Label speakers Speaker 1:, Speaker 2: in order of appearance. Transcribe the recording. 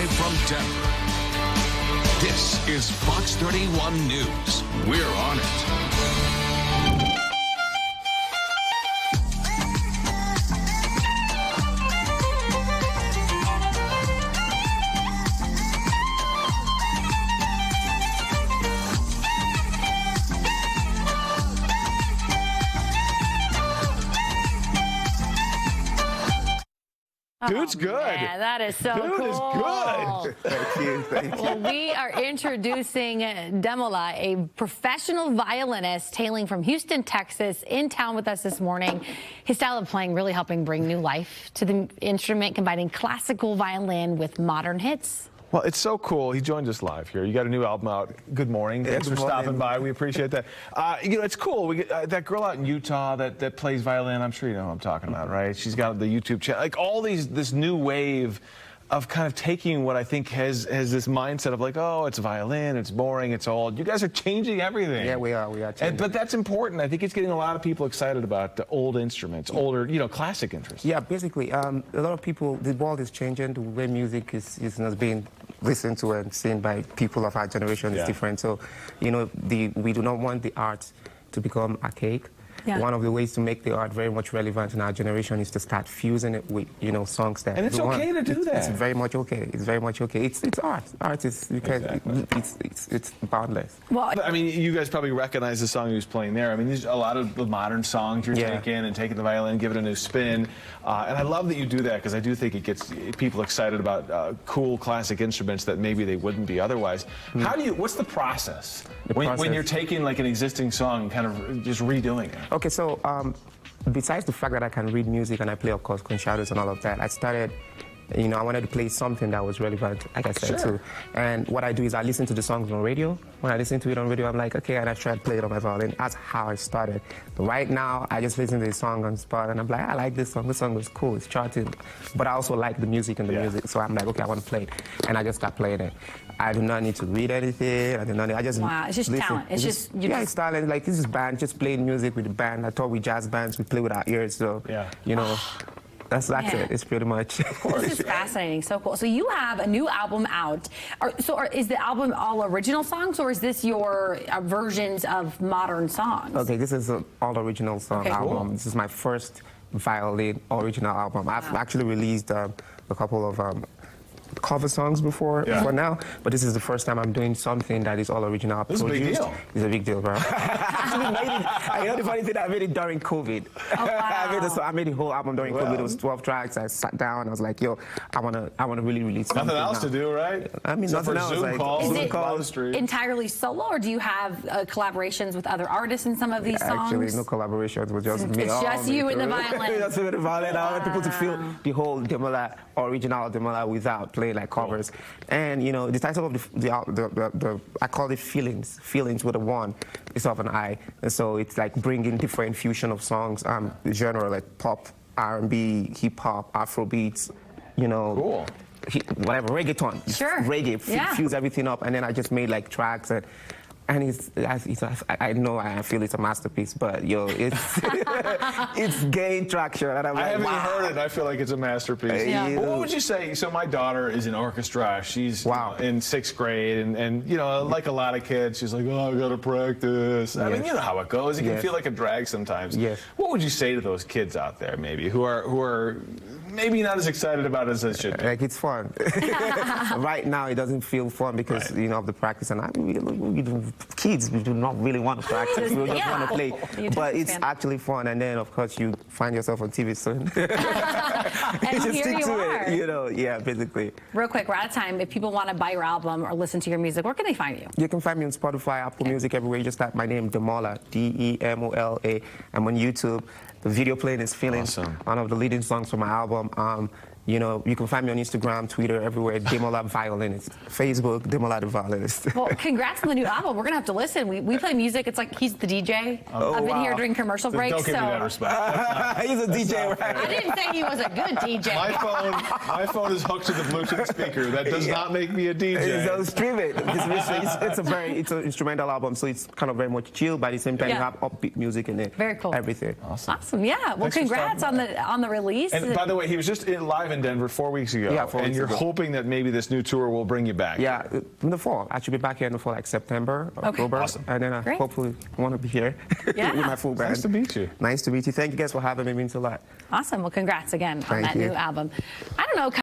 Speaker 1: Live from Denver, this is Fox 31 News. We're on it.
Speaker 2: Dude's good.
Speaker 3: Man, that is so
Speaker 2: Dude
Speaker 3: cool.
Speaker 2: is good.
Speaker 4: Thank you. Thank you.
Speaker 3: Well, we are introducing Demola, a professional violinist hailing from Houston, Texas, in town with us this morning. His style of playing really helping bring new life to the instrument, combining classical violin with modern hits.
Speaker 2: Well, it's so cool. He joined us live here. You got a new album out. Good morning. Thanks for stopping by. We appreciate that. You know, it's cool. We get, that girl out in Utah that plays violin, I'm sure you know who I'm talking about, right? She's got the YouTube channel. Like all this new wave of kind of taking what I think has this mindset of like, oh, it's violin, it's boring, it's old. You guys are changing everything.
Speaker 4: Yeah, we are. We are changing.
Speaker 2: But that's important. I think it's getting a lot of people excited about the old instruments, older, you know, classic interests.
Speaker 4: Yeah, basically, a lot of people, the world is changing. The way music is not being listened to and seen by people of our generation is different. So, you know, we do not want the art to become archaic. Yeah. One of the ways to make the art very much relevant in our generation is to start fusing it with, you know, songs that.
Speaker 2: And it's okay to do that.
Speaker 4: It's very much okay. It's very much okay. It's art. Art is because it's boundless.
Speaker 3: Well,
Speaker 2: I mean, you guys probably recognize the song he was playing there. I mean, there's a lot of the modern songs you're taking the violin, give it a new spin. And I love that you do that because I do think it gets people excited about cool classic instruments that maybe they wouldn't be otherwise. How do you? What's the process when you're taking like an existing song and kind of just redoing it?
Speaker 4: Okay, so besides the fact that I can read music and I play, of course, concertos and all of that, I started, you know, I wanted to play something that was relevant, like I said, too. And what I do is I listen to the songs on radio. When I listen to it on radio, I'm like, okay, and I try to play it on my violin. That's how I started. But right now, I just listen to the song on spot, and I'm like, I like this song. This song was cool. It's charting. But I also like the music and the music, so I'm like, okay, I want to play it. And I just start playing it. I do not need to read anything. I just
Speaker 3: wow, it's just
Speaker 4: listen.
Speaker 3: talent. It's just
Speaker 4: it's talent. Like this is band, just playing music with the band. I thought with jazz bands, we play with our ears. So you know. That's it. It's pretty much. Of course.
Speaker 3: This is fascinating. So cool. So you have a new album out. Is the album all original songs, or is this your versions of modern songs?
Speaker 4: Okay, this is an all original song album. Cool. This is my first violin original album. I've actually released a couple of cover songs before for now, but this is the first time I'm doing something that is all original.
Speaker 2: This is a big deal.
Speaker 4: It's a big deal, bro. I know the funny thing, I made it during COVID.
Speaker 3: Oh, wow.
Speaker 4: I made the whole album during COVID. It was 12 tracks. I sat down. I was like, yo, I wanna really release something.
Speaker 2: Nothing else to do, right?
Speaker 4: I mean, nothing else.
Speaker 2: Zoom calls,
Speaker 3: is it entirely solo, or do you have collaborations with other artists in some of these songs?
Speaker 4: Actually, no collaborations with just me.
Speaker 3: It's just you and the violin.
Speaker 4: Just with the violin. I want people to feel the whole Demola, original Demola without play like covers. And you know, the title of the I call it Feelings with a 1 instead of an I. And so it's like bringing different fusion of songs, genre like pop, R&B, hip hop, Afro beats, you know, whatever, reggaeton, reggae, fuse everything up. And then I just made like tracks and I know I feel it's a masterpiece, but yo, it's gained traction. And I'm like,
Speaker 2: I haven't heard it. I feel like it's a masterpiece. Well, what would you say? So my daughter is in orchestra. She's in 6th grade, and you know, like a lot of kids, she's like, oh, I gotta practice. I mean, you know how it goes. It can feel like a drag sometimes. What would you say to those kids out there, maybe, who are maybe not as excited about it as they should be?
Speaker 4: Like, it's fun. Right now, it doesn't feel fun because you know of the practice, and kids, we do not really want to practice. We just want to play. But it's actually fun, and then of course you find yourself on TV soon.
Speaker 3: And
Speaker 4: just
Speaker 3: here
Speaker 4: stick
Speaker 3: you
Speaker 4: to
Speaker 3: are.
Speaker 4: it, you know. Basically.
Speaker 3: Real quick, we're out of time. If people want to buy your album or listen to your music, where can they find you?
Speaker 4: You can find me on Spotify, Apple Music, everywhere. You just type my name, Demola, Demola. I'm on YouTube. The video playing is Feelings, one of the leading songs from my album. You know, you can find me on Instagram, Twitter, everywhere, Demola Violinist. Facebook, Demola the Violinist.
Speaker 3: Well, congrats on the new album. We're going to have to listen. We play music. It's like he's the DJ. I've been here during commercial breaks.
Speaker 2: Don't give me that respect.
Speaker 4: He's a DJ, right?
Speaker 3: I didn't say he was a good DJ.
Speaker 2: My phone is hooked to the Bluetooth speaker. That does not make me a DJ.
Speaker 4: So stream it. It's an instrumental album, so it's kind of very much chill, but at the same time you have upbeat music in it.
Speaker 3: Very cool.
Speaker 4: Everything.
Speaker 3: Awesome. Yeah. Well, congrats on the release.
Speaker 2: And by the way, he was just live in in Denver 4 weeks ago.
Speaker 4: Yeah, 4
Speaker 2: and
Speaker 4: weeks
Speaker 2: you're
Speaker 4: ago.
Speaker 2: hoping that maybe this new tour will bring you back.
Speaker 4: Yeah, in the fall. I should be back here in the fall, like September, October.
Speaker 2: Awesome.
Speaker 4: And then I
Speaker 3: Great.
Speaker 4: hopefully want to be here
Speaker 3: Yeah.
Speaker 4: with my full band.
Speaker 2: Nice to meet you.
Speaker 4: Nice to meet you. Thank you guys for having me. It means a lot.
Speaker 3: Awesome. Well, congrats again on
Speaker 4: Thank
Speaker 3: that
Speaker 4: you.
Speaker 3: new album. I don't know.